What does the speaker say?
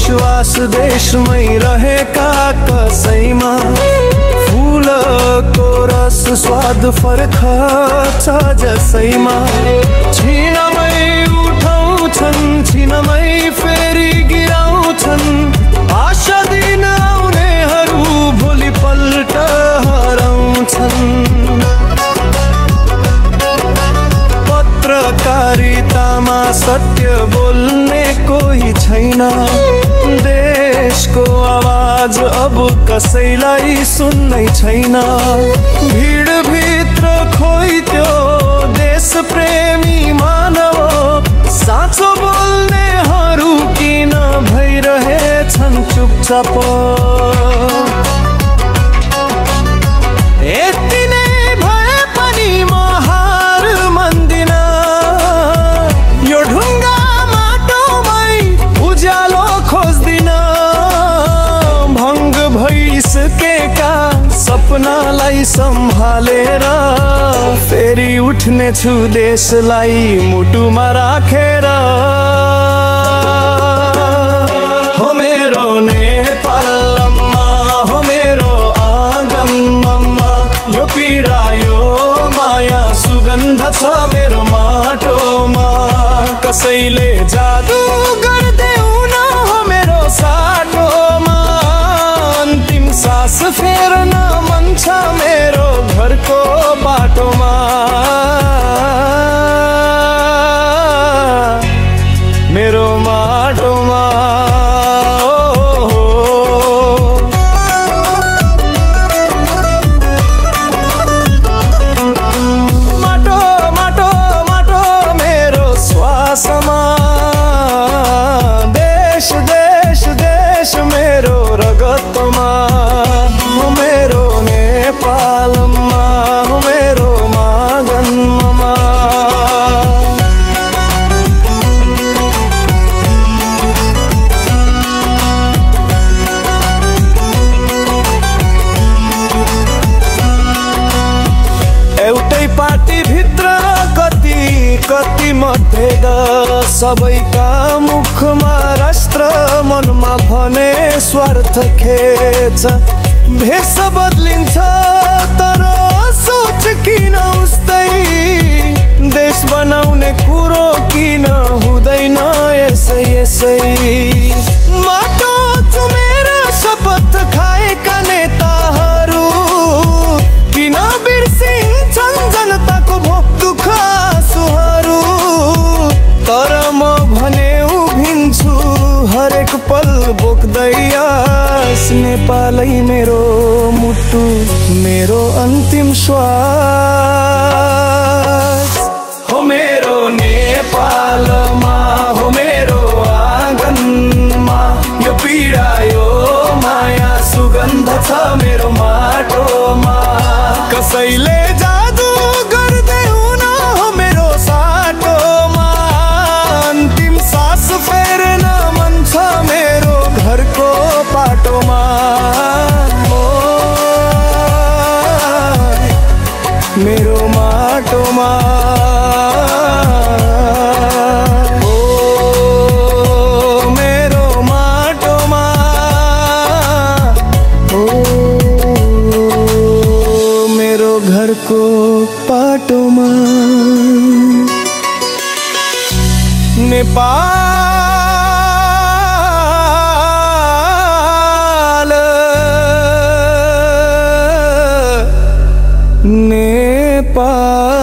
विश्वास देशमै रहेका कसैमा फूलको रस स्वाद फर्क छ जसैमा छिनमै उठाउँछन् छिनमै फेरि गिराउँछन् आशा दिन आउनेहरू भोलि पल्ट हराउँछन् पत्रकारितामा सत्य बोल्ने कोही छैन देशको आवाज अब कसैलाई सुन्नै छैन भिड भित्र खोइत्यो देश प्रेमी मानव साँचो बोल्नेहरू किन भइरहेछन् चुपचाप यति नै भए पनि म हार मान्दिन यो ढुङ्गा माटोमै उज्यालो खोज्दिन भङ्ग भइसकेका सपनालाई सम्हालेर फेरि उठ्नेछु देशलाई मुटुमा राखेर हो मेरो नेपालम्मा हो मेरो आँगनमा यो पीडा यो माया सुगन्ध छ मेरो माटोमा कसैले जादु गर्देऊ न हो मेरो साटोमा अन्तिम सास फेर्न मन छ मेरो घरको बाटोमा मेरो माटोमा माटो माटो माटो मेरो श्वासमा देश देश देश मेरो रगतमा मेरो नेपालमा मेरो मागनमा एउटै पार्टी भित्र कति कति मतभेद सबैका मुखमा राष्ट्र मनमा भने स्वार्थ खेच भेष बदलिन्छ तर सोच किन उस्तै देश बनाउने कुरो किन हुँदैन यसै यसै माटो चुमेर शपथ खाएका नेताहरू किन बिर्सिन्छन् जनताको भोक दुःख आँसुहरू तर म भने उभिन्छु हरेक पल बोक्दै आस नेपालै मेरो मुटु मेरो अन्तिम श्वास हो मेरो नेपालमा हो मेरो आँगनमा यो पीडा यो माया सुगन्ध छ मेरो माटोमा कसैले जादु गर्देऊ न हो मेरो साटोमा अन्तिम सास फेर्न मन छ मेरो घरको बाटोमा मेरो माटोमा मेरो माटोमा मेरो घरको पाटोमा नेपाल नेपाल